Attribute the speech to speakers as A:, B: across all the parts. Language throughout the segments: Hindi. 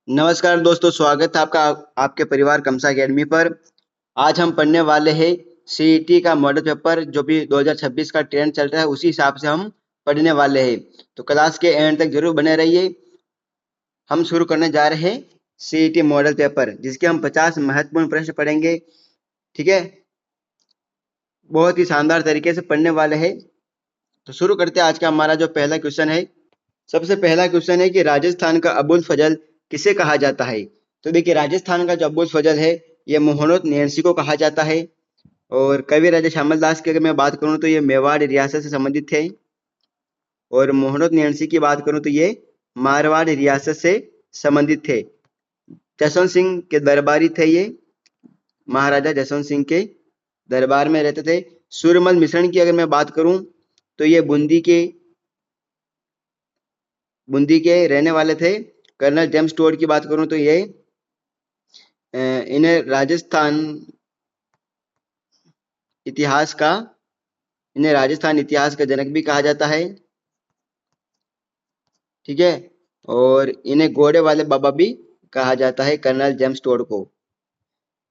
A: नमस्कार दोस्तों, स्वागत है आपका आपके परिवार कमसा अकेडमी पर। आज हम पढ़ने वाले हैं सीईटी का मॉडल पेपर, जो भी 2026 का ट्रेंड चल रहा है उसी हिसाब से हम पढ़ने वाले हैं। तो क्लास के एंड तक जरूर बने रहिए। हम शुरू करने जा रहे हैं सीईटी मॉडल पेपर, जिसके हम 50 महत्वपूर्ण प्रश्न पढ़ेंगे। ठीक है, बहुत ही शानदार तरीके से पढ़ने वाले हैं। तो शुरू करते हैं। आज का हमारा जो पहला क्वेश्चन है, सबसे पहला क्वेश्चन है कि राजस्थान का अबुल फजल किसे कहा जाता है। तो देखिए, राजस्थान का जो अबुल फजल है ये मोहम्मद नैन्सी को कहा जाता है। और कवि राजा श्यामल दास की अगर मैं बात करूं तो ये मेवाड़ रियासत से संबंधित थे। और मोहम्मद नैन्सी की बात करूं तो ये मारवाड़ रियासत से संबंधित थे। जसवंत सिंह के दरबारी थे ये, महाराजा जसवंत सिंह के दरबार में रहते थे। सूरमल मिश्रण की अगर मैं बात करूं तो ये बूंदी के रहने वाले थे। कर्नल जेम्स टोड की बात करूं तो ये इन्हें राजस्थान इतिहास का जनक भी कहा जाता है। ठीक है, और इन्हें घोड़े वाले बाबा भी कहा जाता है, कर्नल जेम्स टोड को।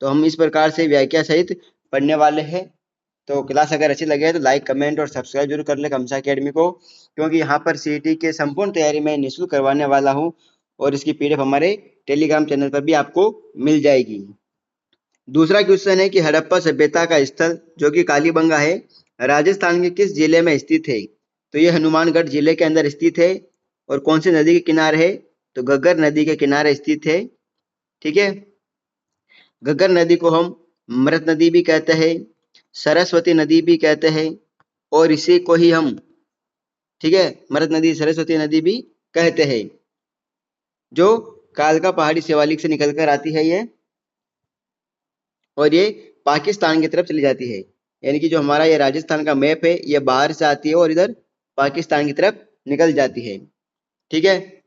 A: तो हम इस प्रकार से व्याख्या सहित पढ़ने वाले हैं। तो क्लास अगर अच्छी लगे तो लाइक, कमेंट और सब्सक्राइब जरूर कर ले कमसा अकेडमी को, क्योंकि यहाँ पर सीईटी के संपूर्ण तैयारी मैं निःशुल्क करवाने वाला हूँ। और इसकी पीडीएफ हमारे टेलीग्राम चैनल पर भी आपको मिल जाएगी। दूसरा क्वेश्चन है कि हड़प्पा सभ्यता का स्थल जो कि कालीबंगा है, राजस्थान के किस जिले में स्थित है। तो ये हनुमानगढ़ जिले के अंदर स्थित है। और कौन सी नदी के किनारे है, तो घग्गर नदी के किनारे स्थित है। ठीक है, घग्गर नदी को हम मृत नदी भी कहते हैं, सरस्वती नदी भी कहते हैं। और इसी को ही हम, ठीक है, मृत नदी, सरस्वती नदी भी कहते हैं, जो कालका पहाड़ी शिवालिक से निकलकर आती है ये, और ये पाकिस्तान की तरफ चली जाती है। यानी कि जो हमारा ये राजस्थान का मैप है ये बाहर से आती है और इधर पाकिस्तान की तरफ निकल जाती है। ठीक है,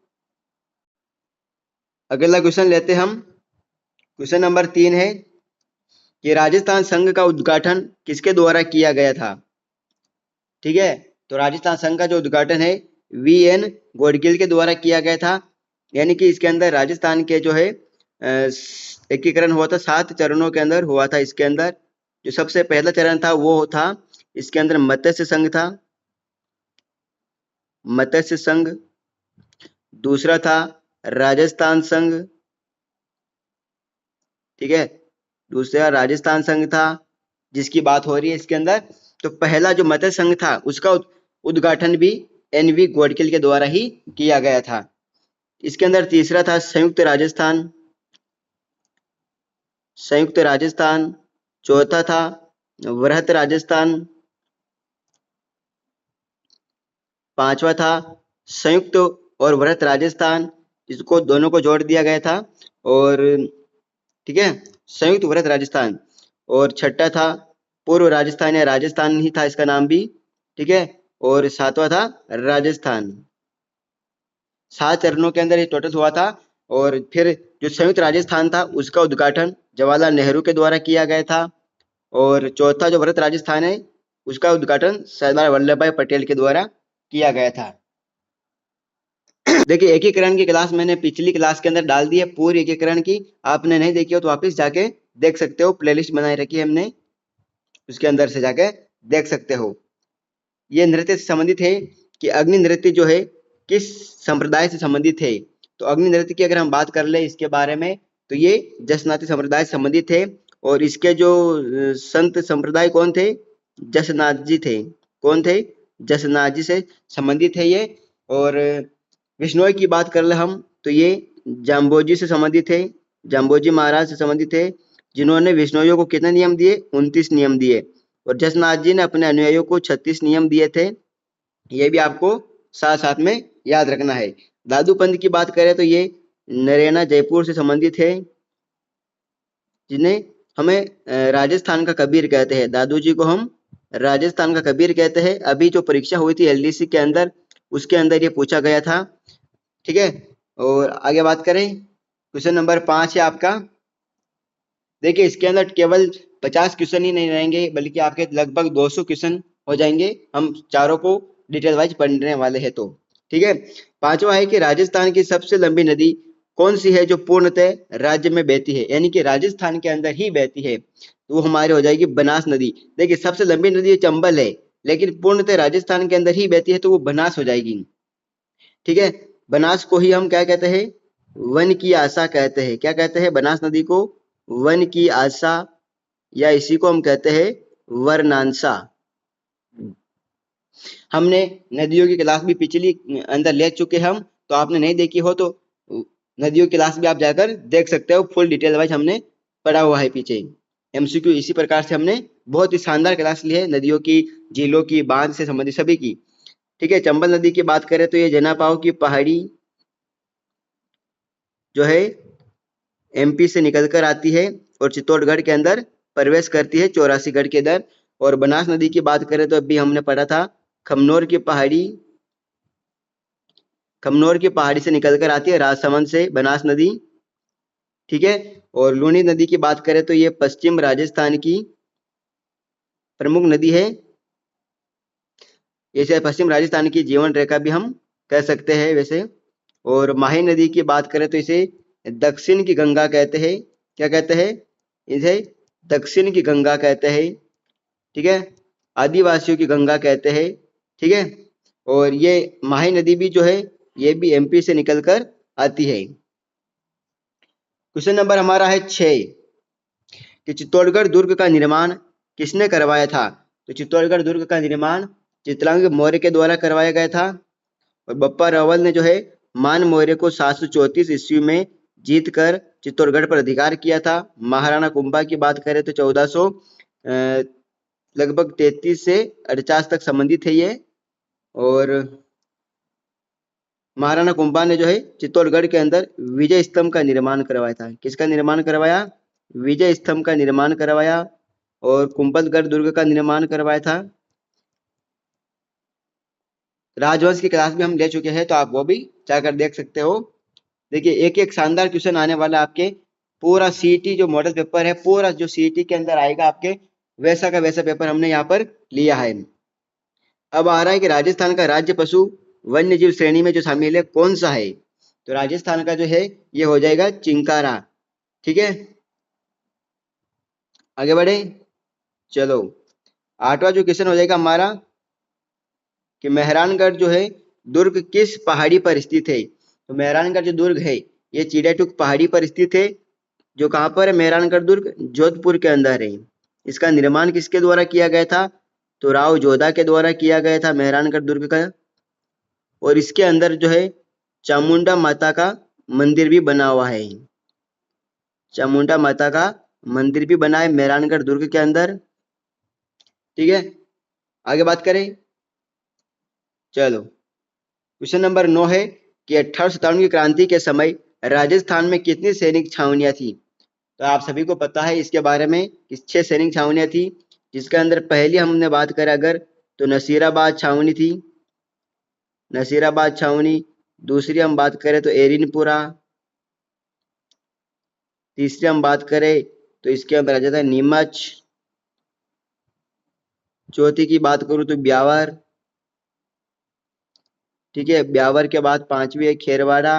A: अगला क्वेश्चन लेते हम। क्वेश्चन नंबर 3 है कि राजस्थान संघ का उद्घाटन किसके द्वारा किया गया था। ठीक है, तो राजस्थान संघ का जो उद्घाटन है वीएन गोडगिल के द्वारा किया गया था। यानी कि इसके अंदर राजस्थान के जो है एकीकरण हुआ था, 7 चरणों के अंदर हुआ था। इसके अंदर जो सबसे पहला चरण था वो था, इसके अंदर मत्स्य संघ था, मत्स्य संघ। दूसरा था राजस्थान संघ। ठीक है, दूसरा राजस्थान संघ था जिसकी बात हो रही है इसके अंदर। तो पहला जो मत्स्य संघ था उसका उद्घाटन भी एनवी गोडकिल के द्वारा ही किया गया था। इसके अंदर तीसरा था संयुक्त राजस्थान। चौथा था वृहत राजस्थान। पांचवा था संयुक्त और वृहत राजस्थान, इसको दोनों को जोड़ दिया गया था। और ठीक है, संयुक्त वृहत राजस्थान। और छठा था पूर्व राजस्थान या राजस्थान ही था इसका नाम भी। ठीक है, और सातवां था राजस्थान। 7 चरणों के अंदर ये टोटल हुआ था। और फिर जो संयुक्त राजस्थान था उसका उद्घाटन जवाहरलाल नेहरू के द्वारा किया गया था। और चौथा जो वृहत राजस्थान है उसका उद्घाटन सरदार वल्लभ भाई पटेल के द्वारा किया गया था। देखिए, एकीकरण की क्लास मैंने पिछली क्लास के अंदर डाल दी है, पूरी एकीकरण की। आपने नहीं देखी हो तो वापस जाके देख सकते हो, प्लेलिस्ट बनाई रखी है हमने, उसके अंदर से जाके देख सकते हो। ये नृत्य से संबंधित है कि अग्नि नृत्य जो है किस संप्रदाय से संबंधित है। तो अग्नि नृत्य की अगर हम बात कर ले इसके बारे में, तो ये जसनाती संप्रदाय से संबंधित है। और इसके जो संत संप्रदाय कौन थे, जसनाथ जी थे। कौन थे, जसनाथ जी से संबंधित है ये। और विष्णोई की बात कर ले हम तो ये जाम्बोजी से संबंधित है, जाम्बोजी महाराज से संबंधित है, जिन्होंने विष्णोइयों को कितने नियम दिए, 29 नियम दिए। और जसनाथ जी ने अपने अनुयायियों को 36 नियम दिए थे। ये भी आपको साथ साथ में याद रखना है। दादू पंथ की बात करें तो ये नरेना जयपुर से संबंधित है, जिन्हें हमें राजस्थान का कबीर कहते हैं। दादू जी को हम राजस्थान का कबीर कहते हैं। अभी जो परीक्षा हुई थी एलडीसी के अंदर, उसके अंदर ये पूछा गया था। ठीक है, और आगे बात करें, क्वेश्चन नंबर 5 है आपका। देखिए, इसके अंदर केवल 50 क्वेश्चन ही नहीं रहेंगे, बल्कि आपके लगभग 200 क्वेश्चन हो जाएंगे। हम चारों को डिटेल वाइज पढ़ने वाले हैं। तो ठीक है, पांचवा है कि राजस्थान की सबसे लंबी नदी कौन सी है जो पूर्णतः राज्य में बहती है, यानी कि राजस्थान के अंदर ही बहती है, तो वो हमारी हो जाएगी बनास नदी। देखिए सबसे लंबी नदी चंबल है, लेकिन पूर्णतः राजस्थान के अंदर ही बहती है, तो वो बनास हो जाएगी। ठीक है, बनास को ही हम क्या कहते हैं, वन की आशा कहते हैं। क्या कहते हैं, बनास नदी को वन की आशा, या इसी को हम कहते हैं वर्णांशा। हमने नदियों की क्लास भी पिछली अंदर ले चुके हम, तो आपने नहीं देखी हो तो नदियों की क्लास भी आप जाकर देख सकते हो, फुल डिटेल वाइज हमने पढ़ा हुआ है पीछे। एमसीक्यू इसी प्रकार से हमने बहुत ही शानदार क्लास ली है, नदियों की, झीलों की, बांध से संबंधित सभी की। ठीक है, चंबल नदी की बात करें तो ये जनापाव की पहाड़ी जो है एमपी से निकलकर आती है और चित्तौड़गढ़ के अंदर प्रवेश करती है 84 गढ़ के अंदर। और बनास नदी की बात करें तो अभी हमने पढ़ा था खमनोर की पहाड़ी, खमनोर की पहाड़ी से निकलकर आती है राजसमंद से बनास नदी। ठीक है, और लूनी नदी की बात करें तो ये पश्चिम राजस्थान की प्रमुख नदी है। इसे पश्चिम राजस्थान की जीवन रेखा भी हम कह सकते हैं वैसे। और माही नदी की बात करें तो इसे दक्षिण की गंगा कहते हैं। क्या कहते हैं, इसे दक्षिण की गंगा कहते हैं। ठीक है, आदिवासियों की गंगा कहते हैं। ठीक है, और ये माही नदी भी जो है ये भी एमपी से निकलकर आती है। क्वेश्चन नंबर हमारा है 6 कि चित्तौड़गढ़ दुर्ग का निर्माण किसने करवाया था। तो चित्तौड़गढ़ दुर्ग का निर्माण चित्रांग मौर्य के द्वारा करवाया गया था। और बप्पा रावल ने जो है मान मौर्य को 734 ईस्वी में जीत कर चित्तौड़गढ़ पर अधिकार किया था। महाराणा कुंभा की बात करें तो 1400 लगभग 33 से 48 तक संबंधित है ये। और महाराणा कुंभा ने जो है चित्तौड़गढ़ के अंदर विजय स्तंभ का निर्माण करवाया था। किसका निर्माण करवाया, विजय स्तंभ का निर्माण करवाया। और कुंभलगढ़ दुर्ग का निर्माण करवाया था। राजवंश की क्लास भी हम ले चुके हैं, तो आप वो भी जाकर देख सकते हो। देखिए एक एक शानदार क्वेश्चन आने वाला आपके, पूरा सीईटी जो मॉडल पेपर है, पूरा जो सीईटी के अंदर आएगा आपके, वैसा का वैसा पेपर हमने यहाँ पर लिया है। अब आ रहा है कि राजस्थान का राज्य पशु वन्य जीव श्रेणी में जो शामिल है कौन सा है। तो राजस्थान का जो है ये हो जाएगा चिंकारा। ठीक है, आगे बढ़े, चलो 8वां जो क्वेश्चन हो जाएगा हमारा कि मेहरानगढ़ जो है दुर्ग किस पहाड़ी पर स्थित है। तो मेहरानगढ़ जो दुर्ग है ये चिड़ैटुक पहाड़ी पर स्थित है। जो कहाँ पर है मेहरानगढ़ दुर्ग, जोधपुर के अंदर है। इसका निर्माण किसके द्वारा किया गया था, तो राव जोधा के द्वारा किया गया था मेहरानगढ़ दुर्ग का। और इसके अंदर जो है चामुंडा माता का मंदिर भी बना हुआ है। चामुंडा माता का मंदिर भी बना है मेहरानगढ़ दुर्ग के अंदर। ठीक है, आगे बात करें, चलो क्वेश्चन नंबर 9 है कि 1857 की क्रांति के समय राजस्थान में कितनी सैनिक छावनियां थी। तो आप सभी को पता है इसके बारे में कि 6 सैनिक छावनियां थी, जिसके अंदर पहली हमने बात करें अगर तो नसीराबाद छावनी थी, नसीराबाद छावनी। दूसरी हम बात करें तो एरिनपुरा। तीसरी हम बात करें तो इसके अंदर आ जाता है नीमच। चौथी की बात करूं तो ब्यावर। ठीक है, ब्यावर के बाद 5वीं है खेरवाड़ा,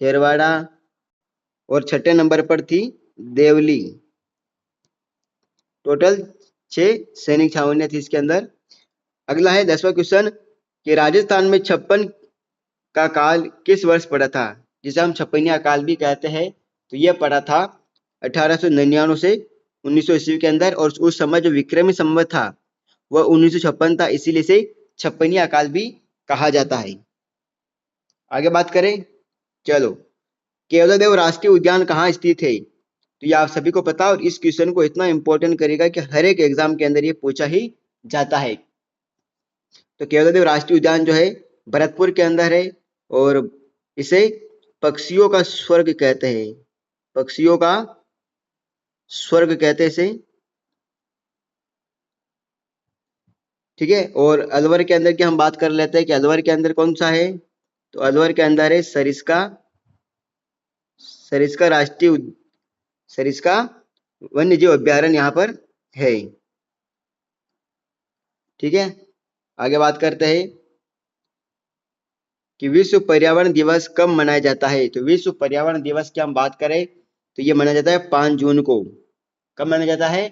A: खेरवाड़ा। और छठे नंबर पर थी देवली। टोटल 6 सैनिक छावनियां थी इसके अंदर। अगला है 10वां क्वेश्चन कि राजस्थान में 56 का काल किस वर्ष पड़ा था, जिसे हम छप्पनिया काल भी कहते हैं। तो यह पड़ा था 1899 से 1900 ईस्वी के अंदर। और उस समय जो विक्रमी संवत था वह 1956 था, इसीलिए से छप्पनिया काल भी कहा जाता है। आगे बात करें, चलो केवलादेव राष्ट्रीय उद्यान कहाँ स्थित है। तो ये आप सभी को पता, और इस क्वेश्चन को इतना इंपॉर्टेंट करेगा कि हर एक एग्जाम के अंदर ये पूछा ही जाता है। तो केवलादेव राष्ट्रीय उद्यान जो है भरतपुर के अंदर है। और इसे पक्षियों का स्वर्ग कहते हैं, पक्षियों का स्वर्ग कहते हैं इसे। ठीक है, और अलवर के अंदर की हम बात कर लेते हैं कि अलवर के अंदर कौन सा है। तो अलवर के अंदर है सरिस्का, सरिस्का राष्ट्रीय सरिस्का वन्य जीव अभ्यारण्य यहाँ पर है। ठीक है, आगे बात करते हैं कि विश्व पर्यावरण दिवस कब मनाया जाता है। तो विश्व पर्यावरण दिवस की हम बात करें तो ये मनाया जाता है 5 जून को। कब मनाया जाता है?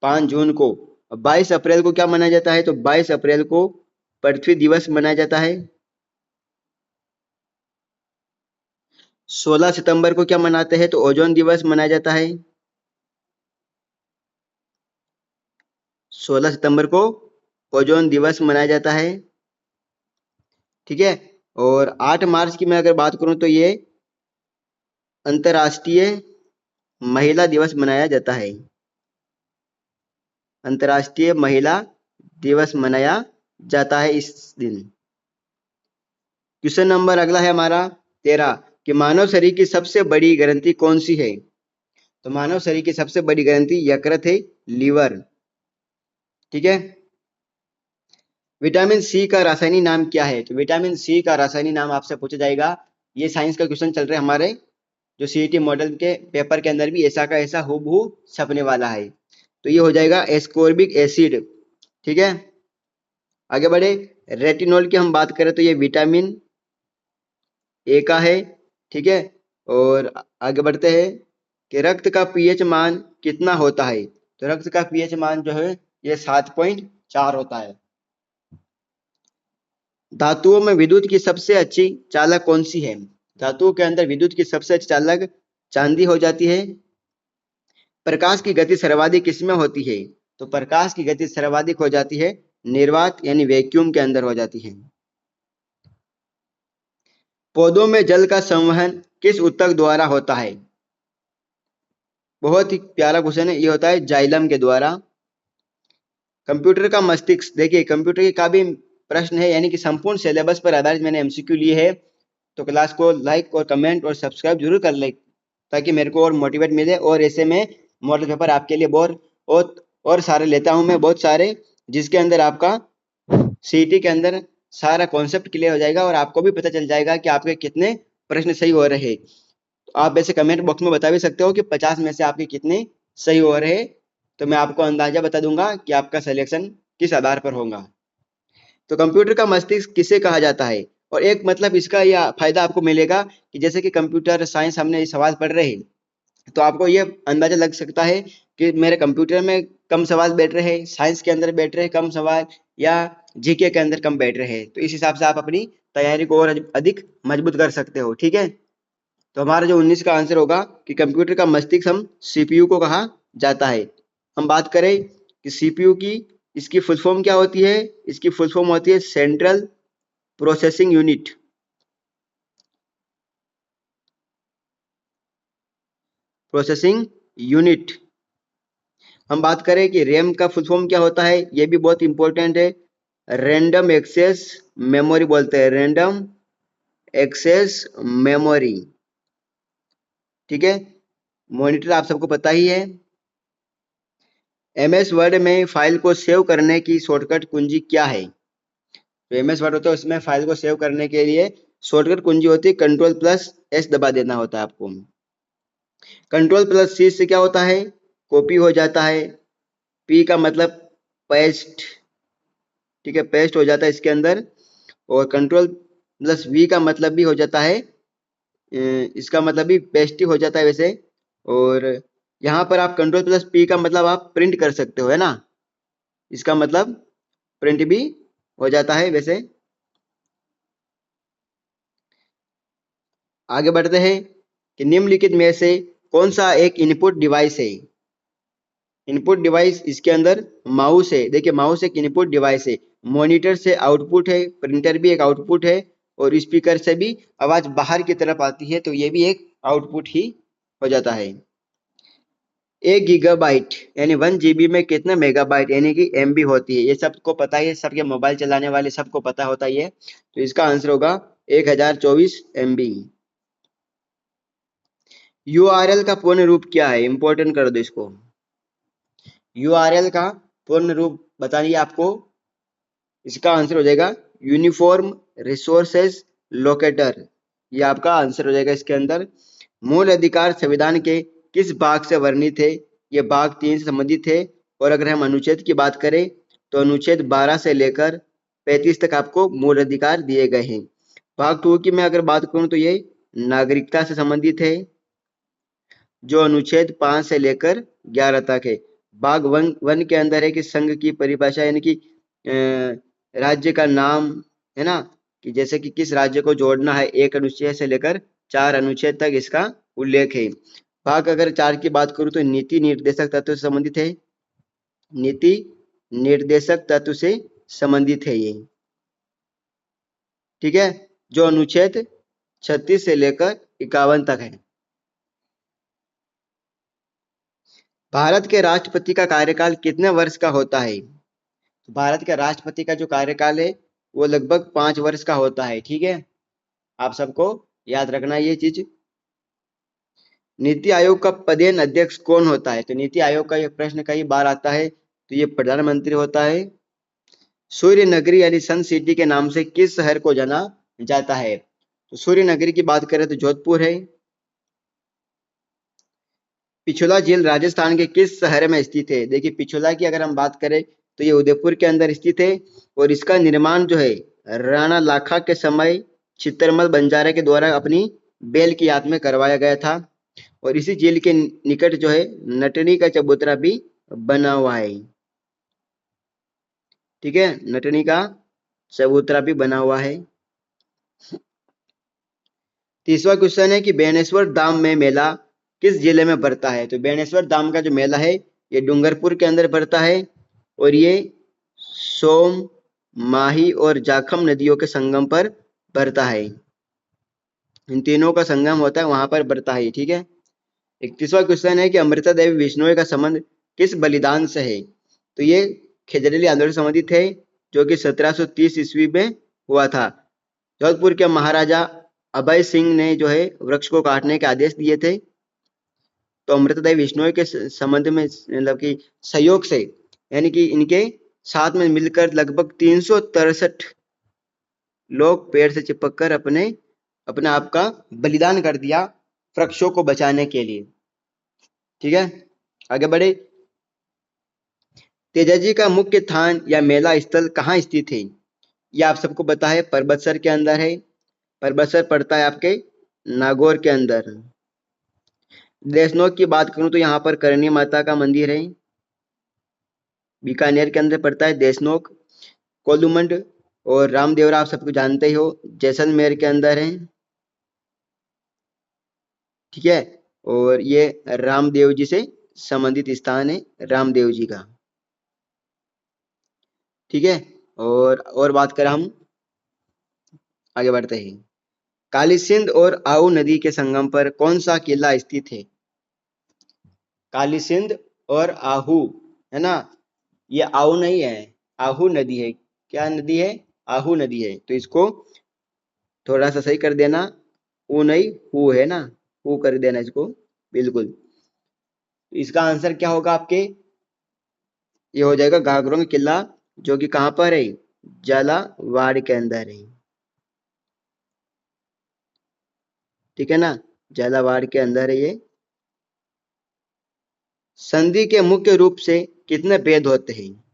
A: 5 जून को। 22 अप्रैल को क्या मनाया जाता है? तो 22 अप्रैल को पृथ्वी दिवस मनाया जाता है। 16 सितंबर को क्या मनाते हैं? तो ओजोन दिवस मनाया जाता है। 16 सितंबर को ओजोन दिवस मनाया जाता है। ठीक है। और 8 मार्च की मैं अगर बात करूं तो ये अंतर्राष्ट्रीय महिला दिवस मनाया जाता है। अंतर्राष्ट्रीय महिला दिवस मनाया जाता है इस दिन। क्वेश्चन नंबर अगला है हमारा 13 कि मानव शरीर की सबसे बड़ी ग्रंथि कौन सी है। तो मानव शरीर की सबसे बड़ी ग्रंथि यकृत है, लीवर। ठीक है। विटामिन सी का रासायनिक नाम क्या है। तो विटामिन सी का रासायनिक नाम आपसे पूछा जाएगा। ये साइंस का क्वेश्चन चल रहा है हमारे जो सीईटी मॉडल के पेपर के अंदर भी ऐसा का ऐसा हूबहू छपने वाला है। तो ये हो जाएगा एस्कोर्बिक एसिड। ठीक है। आगे बढ़े। रेटिनॉल की हम बात करें तो ये विटामिन ए का है। ठीक है। और आगे बढ़ते हैं कि रक्त का पीएच मान कितना होता है। तो रक्त का पीएच मान जो है ये 7.4 होता है। धातुओं में विद्युत की सबसे अच्छी चालक कौन सी है। धातुओं के अंदर विद्युत की सबसे अच्छी चालक चांदी हो जाती है। प्रकाश की गति सर्वाधिक किसमें होती है। तो प्रकाश की गति सर्वाधिक हो जाती है निर्वात यानी वैक्यूम के अंदर हो जाती है। पौधों में जल का संवहन किस ऊतक द्वारा होता है। बहुत ही प्यारा क्वेश्चन है। ये होता है जाइलम के द्वारा। कंप्यूटर का मस्तिष्क, देखिए कंप्यूटर का भी प्रश्न है यानी कि संपूर्ण सिलेबस पर आधारित मैंने एमसीक्यू लिए है। तो क्लास को लाइक और कमेंट और सब्सक्राइब जरूर कर ले ताकि मेरे को और मोटिवेट मिले। और ऐसे में मॉडल पेपर आपके लिए और सारे लेता हूं मैं, बहुत सारे, जिसके अंदर आपका सीईटी के अंदर सारा कॉन्सेप्ट क्लियर हो जाएगा और आपको भी पता चल जाएगा कि आपके कितने प्रश्न सही हो रहे हैं। तो आप वैसे कमेंट बॉक्स में बता भी सकते हो कि 50 में से आपके कितने सही हो रहे हैं, तो मैं आपको अंदाजा बता दूंगा कि आपका सिलेक्शन किस आधार पर होगा। तो कंप्यूटर का मस्तिष्क किसे कहा जाता है। और एक मतलब इसका यह फायदा आपको मिलेगा कि जैसे कि कंप्यूटर साइंस हमने ये सवाल पढ़ रहे हैं तो आपको ये अंदाजा लग सकता है कि मेरे कंप्यूटर में कम सवाल बैठ रहे हैं, साइंस के अंदर बैठ रहे हैं कम सवाल, या जीके के अंदर कम बैठ रहे हैं। तो इस हिसाब से आप अपनी तैयारी को और अधिक मजबूत कर सकते हो। ठीक है। तो हमारा जो 19 का आंसर होगा कि कंप्यूटर का मस्तिष्क हम सीपीयू को कहा जाता है। हम बात करें कि सीपीयू की इसकी फुल फॉर्म क्या होती है। इसकी फुल फॉर्म होती है central processing unit. Processing unit. हम बात करें कि रैम का फुल फॉर्म क्या होता है, ये भी बहुत इंपॉर्टेंट है। रैंडम एक्सेस मेमोरी बोलते हैं, रैंडम एक्सेस मेमोरी। ठीक है। मॉनिटर आप सबको पता ही है। एमएस वर्ड में फाइल को सेव करने की शॉर्टकट कुंजी क्या है। तो एमएस वर्ड होता है उसमें फाइल को सेव करने के लिए शॉर्टकट कुंजी होती है Ctrl+S दबा देना होता है आपको। Ctrl+C से क्या होता है, कॉपी हो जाता है। पी का मतलब पेस्ट। ठीक है, पेस्ट हो जाता है इसके अंदर। और Ctrl+V का मतलब भी हो जाता है, इसका मतलब भी पेस्ट ही हो जाता है वैसे। और यहाँ पर आप Ctrl+P का मतलब आप प्रिंट कर सकते हो, है ना। इसका मतलब प्रिंट भी हो जाता है वैसे। आगे बढ़ते हैं कि निम्नलिखित में से कौन सा एक इनपुट डिवाइस है। इनपुट डिवाइस इसके अंदर माउस है। देखिए माउस एक इनपुट डिवाइस है, मॉनिटर से आउटपुट है, प्रिंटर भी एक आउटपुट है, और स्पीकर से भी आवाज बाहर की तरफ आती है तो ये भी एक आउटपुट ही हो जाता है। 1 गीगाबाइट यानी 1 GB में कितने मेगाबाइट यानी कि MB होती है। ये सबको पता है, सबके मोबाइल चलाने वाले सबको पता होता है। तो इसका आंसर होगा 1024 MB। URL का पूर्ण रूप क्या है, इंपॉर्टेंट कर दो इसको। URL का पूर्ण रूप बताइए आपको। इसका आंसर हो जाएगा यूनिफॉर्म रिसोर्सेज लोकेटर। ये आपका आंसर हो जाएगा इसके अंदर। मूल अधिकार संविधान के किस भाग से वर्णित है। ये भाग 3 से संबंधित है। और अगर हम अनुच्छेद की बात करें तो अनुच्छेद 12 से लेकर 35 तक आपको मूल अधिकार दिए गए हैं। भाग 2 की मैं अगर बात करूं तो ये नागरिकता से संबंधित है, जो अनुच्छेद 5 से लेकर 11 तक है। भाग वन के अंदर है कि संघ की परिभाषा, यानी कि राज्य का नाम, है ना, कि जैसे कि किस राज्य को जोड़ना है, 1 अनुच्छेद से लेकर 4 अनुच्छेद तक इसका उल्लेख है। भाग अगर 4 की बात करूं तो नीति निर्देशक तत्व से संबंधित है, नीति निर्देशक तत्व से संबंधित है ये, ठीक है, जो अनुच्छेद 36 से लेकर 51 तक है। भारत के राष्ट्रपति का कार्यकाल कितने वर्ष का होता है? भारत के राष्ट्रपति का जो कार्यकाल है वो लगभग 5 वर्ष का होता है, ठीक है, आप सबको याद रखना ये चीज। नीति आयोग का पदेन अध्यक्ष कौन होता है? तो नीति आयोग का ये प्रश्न कई बार आता है, तो ये प्रधानमंत्री होता है। सूर्य नगरी यानी सन सिटी के नाम से किस शहर को जाना जाता है? तो सूर्य नगरी की बात करें तो जोधपुर है। पिछोला झील राजस्थान के किस शहर में स्थित है? देखिए पिछोला की अगर हम बात करें तो ये उदयपुर के अंदर स्थित है, और इसका निर्माण जो है राणा लाखा के समय चित्तरमल बंजारे के द्वारा अपनी बेल की याद में करवाया गया था। और इसी झील के निकट जो है नटनी का चबूतरा भी बना हुआ है, ठीक है, नटनी का चबूतरा भी बना हुआ है। तीसरा क्वेश्चन है कि बेणेश्वर धाम में मेला किस जिले में पड़ता है? तो बेणेश्वर धाम का जो मेला है ये डूंगरपुर के अंदर पड़ता है, और ये सोम, माही और जाखम नदियों के संगम पर पड़ता है। इन तीनों का संगम होता है, वहां पर पड़ता है, ठीक है। 31वां क्वेश्चन है कि अमृता देवी बिश्नोई का संबंध किस बलिदान से है? तो ये खेजड़ेली आंदोलन से संबंधित है, जो कि 1730 ईस्वी में हुआ था। जोधपुर के महाराजा अभय सिंह ने जो है वृक्ष को काटने के आदेश दिए थे, तो अमृतदेव बिश्नोई के संबंध में मतलब कि सहयोग से, यानी कि इनके साथ में मिलकर लगभग 363 लोग पेड़ से चिपक कर अपने आप का बलिदान कर दिया वृक्षों को बचाने के लिए, ठीक है। आगे बढ़े। तेजाजी का मुख्य स्थान या मेला स्थल कहाँ स्थित है? ये आप सबको पता है, परबतसर के अंदर है। परबतसर पड़ता है आपके नागौर के अंदर। देशनोक की बात करूं तो यहाँ पर करणी माता का मंदिर है, बीकानेर के अंदर पड़ता है देशनोक। कोलूमंड और रामदेवरा आप सबको जानते ही हो, जैसलमेर के अंदर है, ठीक है। और ये रामदेव जी से संबंधित स्थान है, रामदेव जी का, ठीक है। और बात करें हम, आगे बढ़ते हैं। काली सिंध और आऊ नदी के संगम पर कौन सा किला स्थित है? काली सिंध और आहू, है ना, ये आऊ नहीं है, आहू नदी है। क्या नदी है? आहू नदी है, तो इसको थोड़ा सा सही कर देना, ऊ नहीं हु है ना, हु कर देना इसको, बिल्कुल। इसका आंसर क्या होगा आपके? ये हो जाएगा घाघरों किला, जो कि कहां पर है? झालावाड़ के अंदर है, ठीक है ना, झालावाड़ के अंदर है ये। संधि के मुख्य रूप से कितने भेद होते हैं?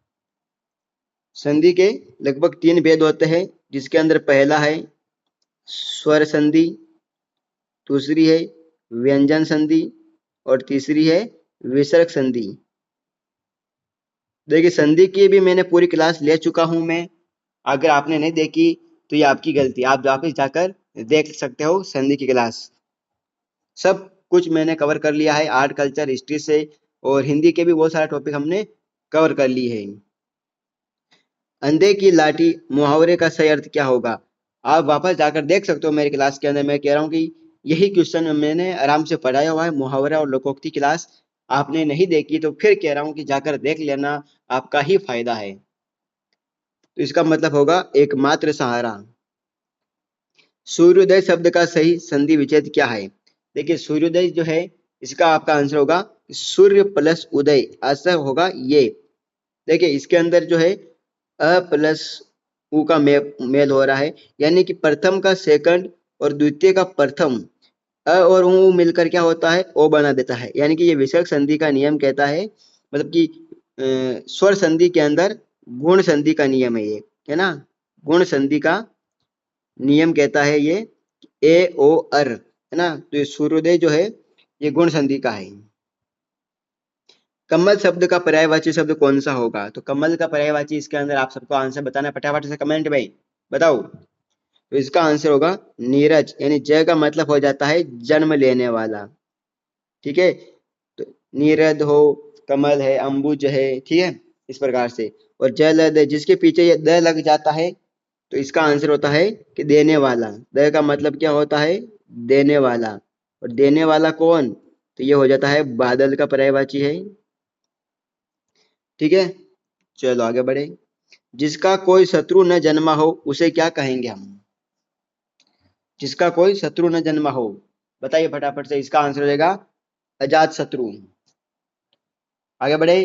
A: संधि के लगभग 3 भेद होते हैं, जिसके अंदर पहला है स्वर संधि, दूसरी है व्यंजन संधि, और तीसरी है विसर्ग संधि। देखिए संधि की भी मैंने पूरी क्लास ले चुका हूं मैं, अगर आपने नहीं देखी तो ये आपकी गलती, आप वापस जाकर देख सकते हो संधि की क्लास। सब कुछ मैंने कवर कर लिया है, आर्ट कल्चर हिस्ट्री से, और हिंदी के भी बहुत सारे टॉपिक हमने कवर कर लिए हैं। अंधे की लाठी मुहावरे का सही अर्थ क्या होगा? आप वापस जाकर देख सकते हो मेरी क्लास के अंदर, मैं कह रहा हूँ कि यही क्वेश्चन मैंने आराम से पढ़ाया हुआ है, मुहावरा और लोकोक्ति क्लास आपने नहीं देखी तो फिर कह रहा हूँ कि जाकर देख लेना, आपका ही फायदा है। तो इसका मतलब होगा एकमात्र सहारा। सूर्योदय शब्द का सही संधि विच्छेद क्या है? देखिए सूर्योदय जो है इसका आपका आंसर होगा सूर्य प्लस उदय, आंसर होगा ये। देखिए इसके अंदर जो है अ प्लस उ का मेल हो रहा है, यानी कि प्रथम का सेकंड और द्वितीय का प्रथम, अ और उ मिलकर क्या होता है? ओ बना देता है, यानी कि ये विसर्ग संधि का नियम कहता है, मतलब कि स्वर संधि के अंदर गुण संधि का नियम है ये, है ना, गुण संधि का नियम कहता है ये ए ओ अर, है ना। तो ये सूर्योदय जो है ये गुण संधि का है। कमल शब्द का पर्यायवाची शब्द कौन सा होगा? तो कमल का पर्यायवाची इसके अंदर आप सबको आंसर बताना है, फटाफट से कमेंट में बताओ। तो इसका आंसर होगा नीरज, यानी जय का मतलब हो जाता है जन्म लेने वाला, ठीक है। तो नीरद हो, कमल है, अंबुज है, ठीक है, इस प्रकार से। और जलद जिसके पीछे ये द लग जाता है तो इसका आंसर होता है कि देने वाला। द का मतलब क्या होता है? देने वाला। और देने वाला कौन? तो ये हो जाता है बादल का पर्यायवाची है, ठीक है। चलो आगे बढ़े। जिसका कोई शत्रु न जन्मा हो उसे क्या कहेंगे हम? जिसका कोई शत्रु न जन्मा हो, बताइए फटाफट से। इसका आंसर हो जाएगा अजात शत्रु। आगे बढ़े।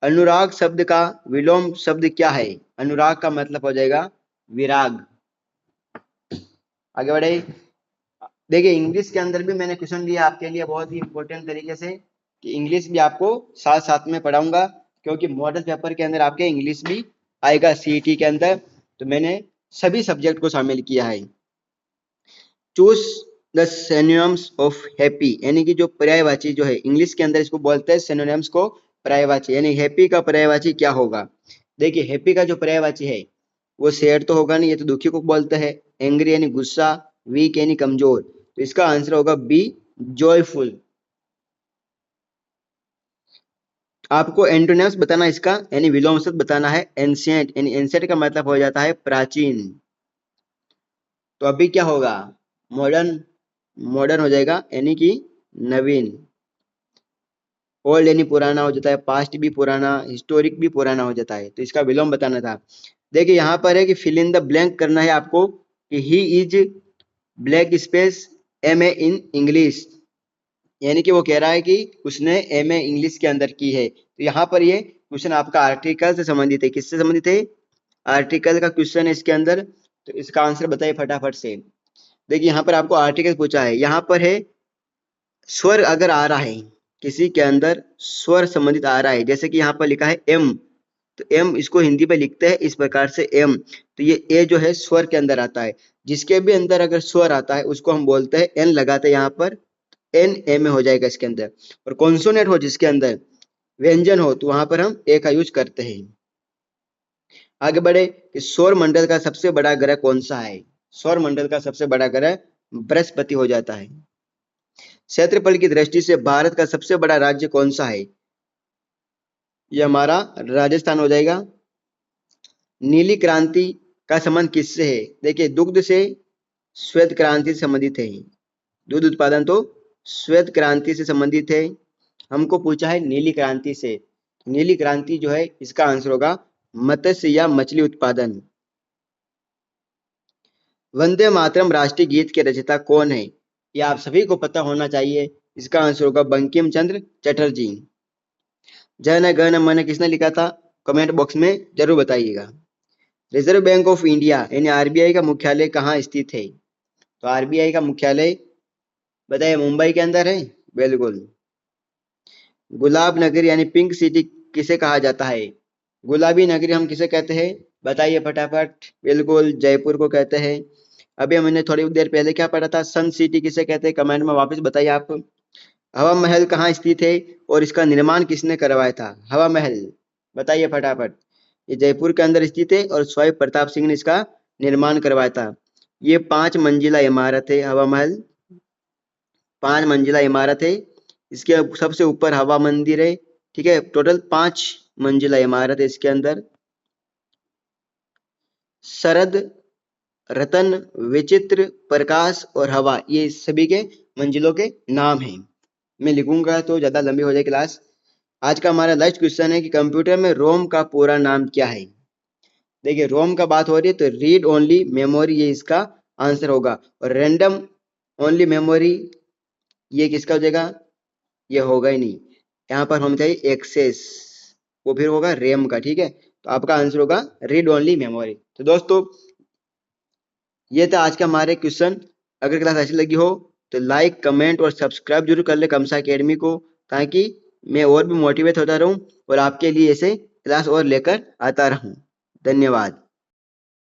A: अनुराग शब्द का विलोम शब्द क्या है? अनुराग का मतलब हो जाएगा विराग। आगे बढ़े। देखिए इंग्लिश के अंदर भी मैंने क्वेश्चन लिया आपके लिए बहुत ही इंपॉर्टेंट तरीके से, कि इंग्लिश भी आपको साथ साथ में पढ़ाऊंगा, क्योंकि मॉडल पेपर के अंदर आपके इंग्लिश भी आएगा सीईटी के अंदर। तो मैंने सभी सब्जेक्ट को शामिल किया है। Choose the synonyms of happy, यानी कि जो पर्यायवाची जो है इंग्लिश के अंदर इसको बोलते हैं सिनोनिम्स को, पर्यायवाची। यानी हैप्पी का पर्यायवाची क्या होगा? देखिए हैप्पी का जो पर्यायवाची है वो सैड तो होगा नहीं, ये तो दुखी को बोलते हैं। एंग्री यानी गुस्सा, वीक यानी कमजोर। तो इसका आंसर होगा बी, जॉयफुल। आपको एंटोनिम्स बताना इसका, यानी विलोम शब्द बताना है एंशिएंट, यानी एंशिएंट का मतलब हो जाता है प्राचीन। तो अभी क्या होगा? मॉडर्न, मॉडर्न हो जाएगा यानी कि नवीन। ओल्ड यानी पुराना हो जाता है, पास्ट भी पुराना, हिस्टोरिक भी पुराना हो जाता है। तो इसका विलोम बताना था। देखिए यहाँ पर है कि फिल इन द ब्लैंक करना है आपको, कि he is black space MA in English, यानी कि वो कह रहा है कि उसने MA इंग्लिश के अंदर की है। तो यहाँ पर ये क्वेश्चन आपका आर्टिकल से संबंधित है। किससे संबंधित है? आर्टिकल का क्वेश्चन है इसके अंदर। तो इसका आंसर बताइए फटाफट से। देखिए यहाँ पर आपको आर्टिकल पूछा है, यहाँ पर है स्वर अगर आ रहा है किसी के अंदर, स्वर संबंधित आ रहा है, जैसे कि यहाँ पर लिखा है एम, तो एम इसको हिंदी में लिखते हैं इस प्रकार से एम। तो ये ए जो है स्वर के अंदर आता है। जिसके भी अंदर अगर स्वर आता है उसको हम बोलते हैं एन, लगाते हैं यहाँ पर एन ए में हो जाएगा इसके अंदर। और कॉन्सोनेंट हो जिसके अंदर, व्यंजन हो, तो वहां पर हम ए का यूज करते हैं। आगे बढ़े कि सौर मंडल का सबसे बड़ा ग्रह कौन सा है? सौर मंडल का सबसे बड़ा ग्रह बृहस्पति हो जाता है। क्षेत्रफल की दृष्टि से भारत का सबसे बड़ा राज्य कौन सा है? ये हमारा राजस्थान हो जाएगा। नीली क्रांति का संबंध किससे है? देखिए दुग्ध से श्वेत क्रांति से संबंधित है। दूध उत्पादन तो श्वेत क्रांति से संबंधित है। हमको पूछा है नीली क्रांति से। नीली क्रांति जो है इसका आंसर होगा मत्स्य या मछली उत्पादन। वंदे मातरम राष्ट्रीय गीत के रचयिता कौन है? ये आप सभी को पता होना चाहिए। इसका आंसर होगा बंकिम चंद्र चटर्जी। जन गण मन किसने लिखा था? कमेंट बॉक्स में जरूर बताइएगा। रिजर्व बैंक ऑफ इंडिया यानी RBI का मुख्यालय कहाँ स्थित है? तो RBI का मुख्यालय बताइए मुंबई के अंदर है, बिल्कुल। गुलाब नगरी यानी पिंक सिटी किसे कहा जाता है? गुलाबी नगरी हम किसे कहते हैं? बताइए फटाफट। बिल्कुल जयपुर को कहते हैं। अभी हमने थोड़ी देर पहले क्या पढ़ा था? सन सिटी किसे कहते हैं? कमेंट में वापस बताइए आप। हवा महल कहाँ स्थित है और इसका निर्माण किसने करवाया था? हवा महल बताइए फटाफट। ये जयपुर के अंदर स्थित है और स्वामी प्रताप सिंह ने इसका निर्माण करवाया था। ये 5 मंजिला इमारत है हवा महल, 5 मंजिला इमारत है। इसके सबसे ऊपर हवा मंदिर है, ठीक है। टोटल 5 मंजिला इमारत है इसके अंदर। शरद, रतन, विचित्र, प्रकाश और हवा, ये सभी के मंजिलों के नाम हैं। मैं लिखूंगा तो ज्यादा लंबी हो जाएगी क्लास। आज का हमारा लास्ट क्वेश्चन है कि कंप्यूटर में रोम का पूरा नाम क्या है? देखिए रोम का बात हो रही है तो रीड ओनली मेमोरी, ये इसका आंसर होगा। और रैंडम ओनली मेमोरी ये किसका हो जाएगा? ये होगा ही नहीं। यहाँ पर होना चाहिए एक्सेस, वो फिर होगा रैम का, ठीक है। तो आपका आंसर होगा रीड ओनली मेमोरी। तो दोस्तों ये था आज का हमारे क्वेश्चन। अगर क्लास अच्छी लगी हो तो लाइक, कमेंट और सब्सक्राइब जरूर कर ले कमसा अकेडमी को, ताकि मैं और भी मोटिवेट होता रहूं और आपके लिए ऐसे क्लास और लेकर आता रहूं। धन्यवाद।